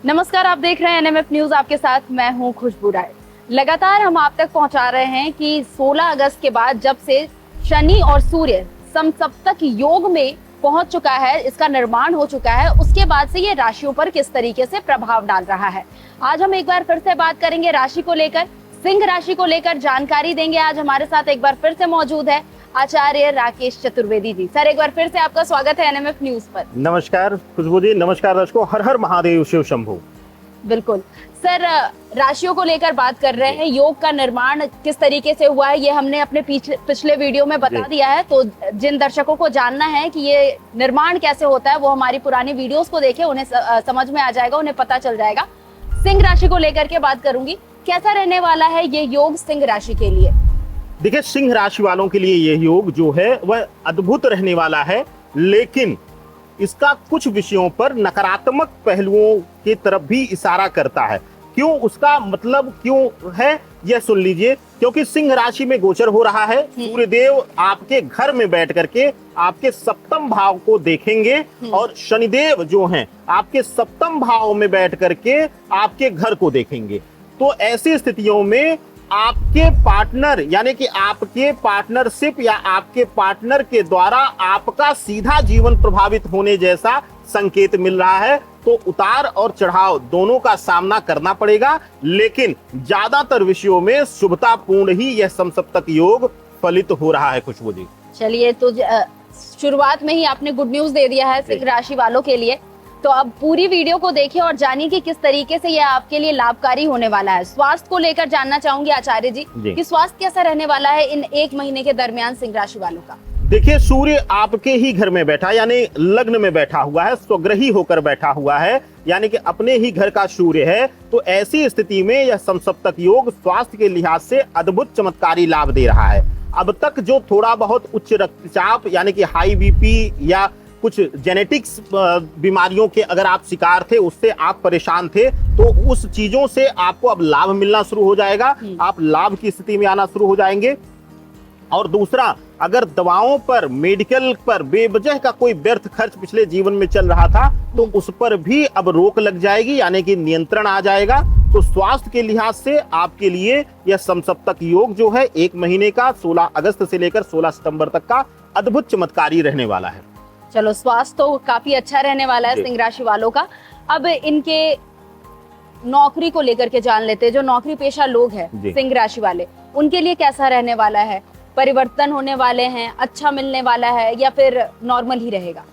नमस्कार, आप देख रहे हैं एनएमएफ न्यूज। आपके साथ मैं हूं खुशबू राय। लगातार हम आप तक पहुंचा रहे हैं कि 16 अगस्त के बाद जब से शनि और सूर्य समसप्तक योग में पहुंच चुका है, इसका निर्माण हो चुका है, उसके बाद से ये राशियों पर किस तरीके से प्रभाव डाल रहा है। आज हम एक बार फिर से बात करेंगे राशि को लेकर, सिंह राशि को लेकर जानकारी देंगे। आज हमारे साथ एक बार फिर से मौजूद है आचार्य राकेश चतुर्वेदी जी। सर, एक बार फिर से आपका स्वागत है एनएमएफ न्यूज पर। नमस्कार खुशबू जी, नमस्कार दर्शकों। हर हर महादेव, शिव शंभू। बिल्कुल सर, राशियों को लेकर बात कर रहे हैं। योग का निर्माण किस तरीके से हुआ है ये हमने अपने पिछले वीडियो में बता दिया है, तो जिन दर्शकों को जानना है कि ये निर्माण कैसे होता है वो हमारी पुरानी वीडियोस को देखें, उन्हें समझ में आ जाएगा, उन्हें पता चल जाएगा। सिंह राशि को लेकर के बात करूंगी, कैसा रहने वाला है ये योग सिंह राशि के लिए? देखिए, सिंह राशि वालों के लिए यह योग जो है वह अद्भुत रहने वाला है, लेकिन इसका कुछ विषयों पर नकारात्मक पहलुओं की तरफ भी इशारा करता है। क्यों, उसका मतलब क्यों है यह सुन लीजिए। क्योंकि सिंह राशि में गोचर हो रहा है, सूर्यदेव आपके घर में बैठ करके आपके सप्तम भाव को देखेंगे और शनिदेव जो हैं आपके सप्तम भाव में बैठ करके आपके घर को देखेंगे। तो ऐसी स्थितियों में आपके पार्टनर यानी कि आपके पार्टनरशिप या आपके पार्टनर के द्वारा आपका सीधा जीवन प्रभावित होने जैसा संकेत मिल रहा है। तो उतार और चढ़ाव दोनों का सामना करना पड़ेगा, लेकिन ज्यादातर विषयों में शुभतापूर्ण ही यह समसप्तक योग फलित हो रहा है। खुशबू जी, चलिए, तो शुरुआत में ही आपने गुड न्यूज दे दिया है सिंह राशि वालों के लिए, तो अब पूरी वीडियो को देखिए और जानिए कि किस तरीके से यह आपके लिए लाभकारी होने वाला है। स्वास्थ्य को लेकर जानना चाहूंगी आचार्य जी कि स्वास्थ्य कैसा रहने वाला है इन एक महीने के दरमियान सिंह राशि वालों का? देखिए, सूर्य आपके ही घर में बैठा यानी लग्न में बैठा हुआ है, स्वग्रही होकर बैठा हुआ है, यानी कि अपने ही घर का सूर्य है। तो ऐसी स्थिति में यह समसप्तक योग स्वास्थ्य के लिहाज से अद्भुत चमत्कारी लाभ दे रहा है। अब तक जो थोड़ा बहुत उच्च रक्तचाप यानी कि हाई बीपी या कुछ जेनेटिक्स बीमारियों के अगर आप शिकार थे, उससे आप परेशान थे, तो उस चीजों से आपको अब लाभ मिलना शुरू हो जाएगा। आप लाभ की स्थिति में आना शुरू हो जाएंगे। और दूसरा, अगर दवाओं पर, मेडिकल पर बेवजह का कोई व्यर्थ खर्च पिछले जीवन में चल रहा था, तो उस पर भी अब रोक लग जाएगी, यानी कि नियंत्रण आ जाएगा। तो स्वास्थ्य के लिहाज से आपके लिए यह समसप्तक योग जो है एक महीने का 16 अगस्त से लेकर 16 सितंबर तक का अद्भुत चमत्कारी रहने वाला है। चलो, स्वास्थ्य तो काफी अच्छा रहने वाला है सिंह राशि वालों का। अब इनके नौकरी को लेकर के जान लेते हैं। जो नौकरी पेशा लोग हैं सिंह राशि वाले, उनके लिए कैसा रहने वाला है? परिवर्तन होने वाले हैं, अच्छा मिलने वाला है, या फिर नॉर्मल ही रहेगा?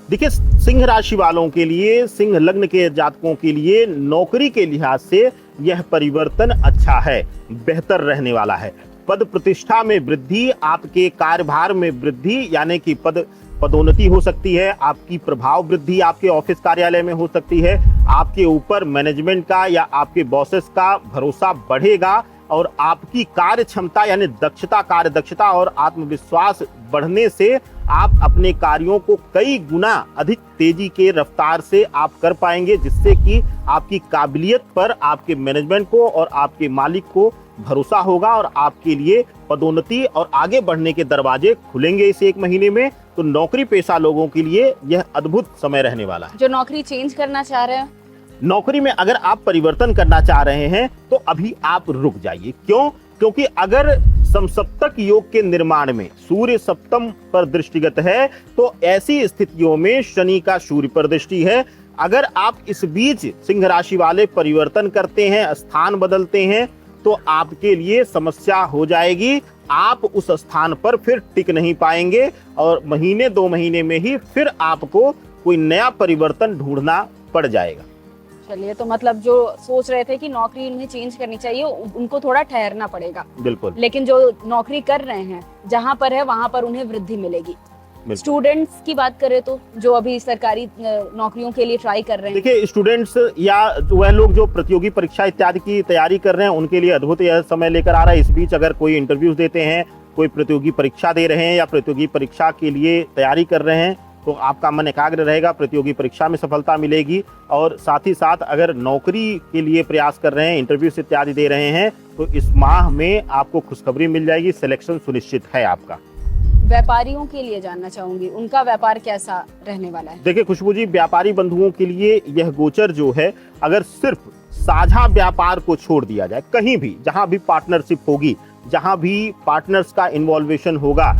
देखिए, सिंह राशि वालों के लिए, सिंह लग्न के जातकों के लिए नौकरी के लिहाज से यह परिवर्तन अच्छा है, बेहतर रहने वाला है। पद प्रतिष्ठा में वृद्धि, आपके कार्यभार में वृद्धि यानी कि पदोन्नति हो सकती है, आपकी प्रभाव वृद्धि आपके ऑफिस कार्यालय में हो सकती है, आपके ऊपर मैनेजमेंट का या आपके बॉसेस का भरोसा बढ़ेगा और आपकी कार्य क्षमता यानी दक्षता, कार्य दक्षता और आत्मविश्वास बढ़ने से आप अपने कार्यों को कई गुना अधिक तेजी के रफ्तार से आप कर पाएंगे, जिससे कि आपकी काबिलियत पर आपके मैनेजमेंट को और आपके मालिक को भरोसा होगा और आपके लिए पदोन्नति और आगे बढ़ने के दरवाजे खुलेंगे इस एक महीने में। तो नौकरी पेशा लोगों के लिए यह अद्भुत समय रहने वाला है। जो नौकरी चेंज करना चाह रहे हैं, नौकरी में अगर आप परिवर्तन करना चाह रहे हैं तो अभी आप रुक जाइए। क्यों? क्योंकि अगर समसप्तक योग के निर्माण में सूर्य सप्तम पर दृष्टिगत है, तो ऐसी स्थितियों में शनि का सूर्य पर दृष्टि है। अगर आप इस बीच सिंह राशि वाले परिवर्तन करते हैं, स्थान बदलते हैं, तो आपके लिए समस्या हो जाएगी। आप उस स्थान पर फिर टिक नहीं पाएंगे और महीने 2 महीने में ही फिर आपको कोई नया परिवर्तन ढूंढना पड़ जाएगा। चलिए, तो मतलब जो सोच रहे थे कि नौकरी उन्हें चेंज करनी चाहिए, उनको थोड़ा ठहरना पड़ेगा। बिल्कुल। लेकिन जो नौकरी कर रहे हैं, जहां पर है वहां पर उन्हें वृद्धि मिलेगी। स्टूडेंट्स की बात करें तो जो अभी सरकारी नौकरियों के लिए ट्राई कर रहे हैं, देखिए, स्टूडेंट्स या वह लोग जो प्रतियोगी परीक्षा इत्यादि की तैयारी कर रहे हैं, उनके लिए अद्भुत यह समय लेकर आ रहा है। इस बीच अगर कोई इंटरव्यूज देते हैं, कोई प्रतियोगी परीक्षा दे रहे हैं या प्रतियोगी परीक्षा के लिए तैयारी कर रहे हैं, तो आपका मन एकाग्र रहेगा, प्रतियोगी परीक्षा में सफलता मिलेगी। और साथ ही साथ अगर नौकरी के लिए प्रयास कर रहे हैं, इंटरव्यूज इत्यादि दे रहे हैं, तो इस माह में आपको खुशखबरी मिल जाएगी, सिलेक्शन सुनिश्चित है आपका। व्यापारियों के लिए जानना चाहूंगी, उनका व्यापार कैसा रहने वाला है? देखिए खुशबू जी, व्यापारी बंधुओं के लिए यह गोचर जो है, अगर सिर्फ साझा व्यापार को छोड़ दिया जाए, कहीं भी जहां भी पार्टनरशिप होगी, जहां भी पार्टनर्स का इन्वॉल्वेशन होगा,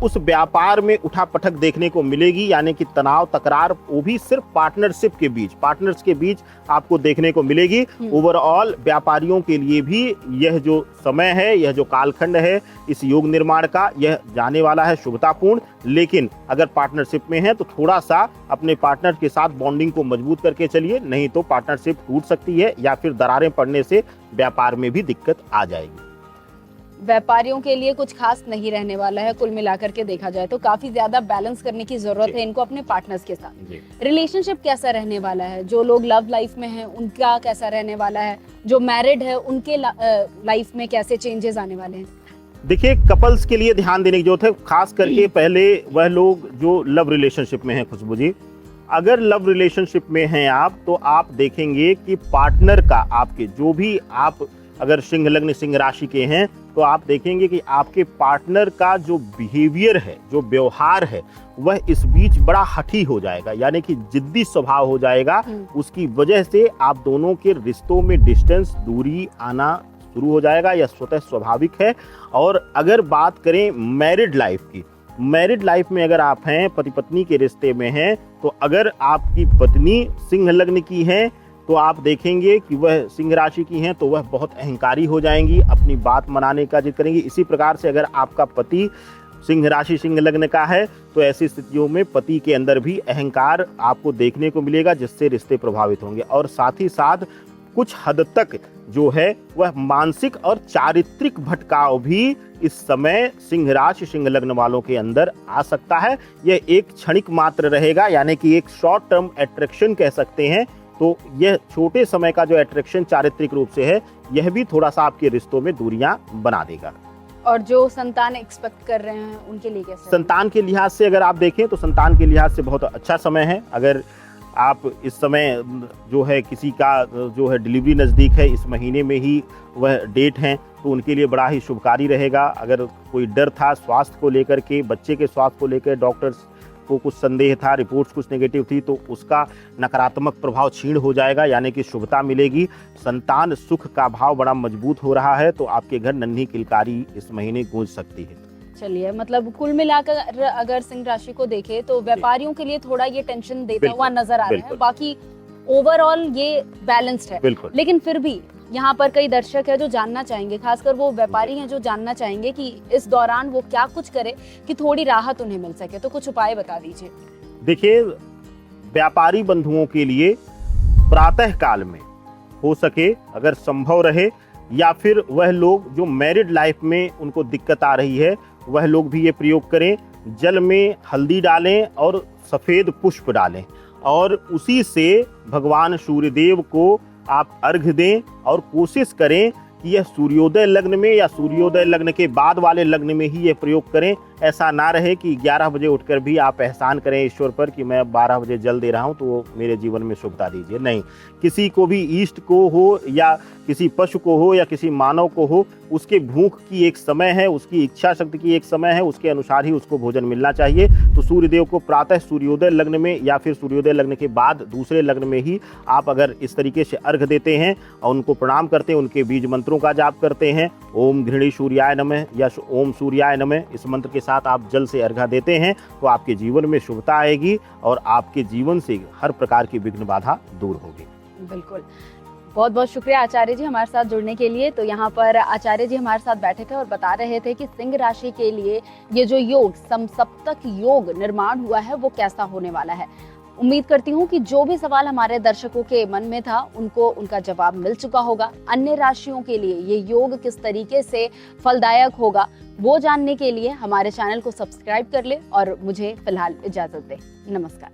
उस व्यापार में उठापटक देखने को मिलेगी। यानी कि तनाव तकरार, वो भी सिर्फ पार्टनरशिप के बीच, पार्टनर्स के बीच आपको देखने को मिलेगी। ओवरऑल व्यापारियों के लिए भी यह जो समय है, यह जो कालखंड है इस योग निर्माण का, यह जाने वाला है शुभतापूर्ण। लेकिन अगर पार्टनरशिप में है तो थोड़ा सा अपने पार्टनर के साथ बॉन्डिंग को मजबूत करके चलिए, नहीं तो पार्टनरशिप टूट सकती है या फिर दरारें पड़ने से व्यापार में भी दिक्कत आ जाएगी। व्यापारियों के लिए कुछ खास नहीं रहने वाला है, कुल मिलाकर के देखा जाए तो काफी ज्यादा बैलेंस करने की जरूरत है इनको अपने पार्टनर्स के साथ। रिलेशनशिप कैसा रहने वाला है? जो लोग लव लाइफ में हैं उनका कैसा रहने वाला है? जो मैरिड है उनके लाइफ में कैसे चेंजेस आने वाले हैं? देखिए, कपल्स के लिए ध्यान देने की जरूरत है, खास करके पहले वह लोग जो लव रिलेशनशिप में हैं। खुशबू जी, अगर लव रिलेशनशिप में हैं आप, तो आप देखेंगे कि पार्टनर का, आपके जो भी, आप अगर सिंह लग्न सिंह राशि के हैं तो आप देखेंगे कि आपके पार्टनर का जो बिहेवियर है, जो व्यवहार है, वह इस बीच बड़ा हठी हो जाएगा, यानी कि जिद्दी स्वभाव हो जाएगा। उसकी वजह से आप दोनों के रिश्तों में डिस्टेंस, दूरी आना शुरू हो जाएगा, यह स्वतः स्वाभाविक है। और अगर बात करें मैरिड लाइफ की, मैरिड लाइफ में अगर आप हैं, पति पत्नी के रिश्ते में हैं, तो अगर आपकी पत्नी सिंह लग्न की है तो आप देखेंगे कि वह सिंह राशि की हैं तो वह बहुत अहंकारी हो जाएंगी, अपनी बात मनाने का जिद करेंगी। इसी प्रकार से अगर आपका पति सिंह राशि सिंह लग्न का है तो ऐसी स्थितियों में पति के अंदर भी अहंकार आपको देखने को मिलेगा, जिससे रिश्ते प्रभावित होंगे। और साथ ही साथ कुछ हद तक जो है वह मानसिक और चारित्रिक भटकाव भी इस समय सिंह राशि सिंह लग्न वालों के अंदर आ सकता है। यह एक क्षणिक मात्र रहेगा, यानी कि एक शॉर्ट टर्म अट्रैक्शन कह सकते हैं। तो यह छोटे समय का जो अट्रैक्शन चारित्रिक रूप से है, यह भी थोड़ा सा आपके रिश्तों में दूरियां बना देगा। और जो संतान एक्सपेक्ट कर रहे हैं उनके लिए कैसे? संतान के लिहाज से अगर आप देखें तो संतान के लिहाज से बहुत अच्छा समय है। अगर आप इस समय जो है किसी का जो है डिलीवरी नज़दीक है, इस महीने में ही वह डेट है, तो उनके लिए बड़ा ही शुभकारी रहेगा। अगर कोई डर था स्वास्थ्य को लेकर के, बच्चे के स्वास्थ्य को लेकर, डॉक्टर्स को कुछ संदेह था, रिपोर्ट्स कुछ नेगेटिव थी, तो उसका नकारात्मक प्रभाव क्षीण हो जाएगा, यानी कि शुभता मिलेगी। संतान सुख का भाव बड़ा मजबूत हो रहा है, तो आपके घर नन्ही किलकारी इस महीने गूंज सकती है। चलिए, मतलब कुल मिलाकर अगर सिंह राशि को देखें तो व्यापारियों के लिए थोड़ा ये टेंशन देता हुआ नजर आ रहा है, बाकी ओवरऑल ये बैलेंस्ड है। लेकिन फिर भी यहाँ पर कई दर्शक है जो जानना चाहेंगे, खासकर वो व्यापारी हैं जो जानना चाहेंगे कि इस दौरान वो क्या कुछ करे कि थोड़ी राहत उन्हें मिल सके, तो कुछ उपाय बता दीजिए। देखिए, व्यापारी बंधुओं के लिए प्रातः काल में हो सके अगर संभव रहे, या फिर वह लोग जो मैरिड लाइफ में उनको दिक्कत आ रही है, वह लोग भी ये प्रयोग करें। जल में हल्दी डालें और सफेद पुष्प डालें, और उसी से भगवान सूर्यदेव को आप अर्घ्य दें, और कोशिश करें कि यह सूर्योदय लग्न में या सूर्योदय लग्न के बाद वाले लग्न में ही यह प्रयोग करें। ऐसा ना रहे कि 11 बजे उठकर भी आप एहसान करें ईश्वर पर कि मैं 12 बजे जल दे रहा हूं तो वो मेरे जीवन में शुभता दीजिए। नहीं, किसी को भी ईष्ट को हो या किसी पशु को हो या किसी मानव को हो, उसके भूख की एक समय है, उसकी इच्छा शक्ति की एक समय है, उसके अनुसार ही उसको भोजन मिलना चाहिए। तो सूर्यदेव को प्रातः सूर्योदय लग्न में या फिर सूर्योदय लग्न के बाद दूसरे लग्न में ही आप अगर इस तरीके से अर्घ देते हैं और उनको प्रणाम करते हैं, उनके बीज मंत्रों का जाप करते हैं, ओम घृणी सूर्याय नमः या ओम सूर्याय नमः, इस मंत्र के साथ आप जल से अर्घा देते हैं, तो आपके जीवन में शुभता आएगी और आपके जीवन से हर प्रकार की विघ्न बाधा दूर होगी। बिल्कुल, बहुत बहुत शुक्रिया आचार्य जी हमारे साथ जुड़ने के लिए। तो यहाँ पर आचार्य जी हमारे साथ बैठे थे और बता रहे थे कि सिंह राशि के लिए ये जो योग समसप्तक योग निर्माण हुआ है वो कैसा होने वाला है। उम्मीद करती हूँ कि जो भी सवाल हमारे दर्शकों के मन में था उनको उनका जवाब मिल चुका होगा। अन्य राशियों के लिए ये योग किस तरीके से फलदायक होगा वो जानने के लिए हमारे चैनल को सब्सक्राइब कर ले और मुझे फिलहाल इजाजत दे। नमस्कार।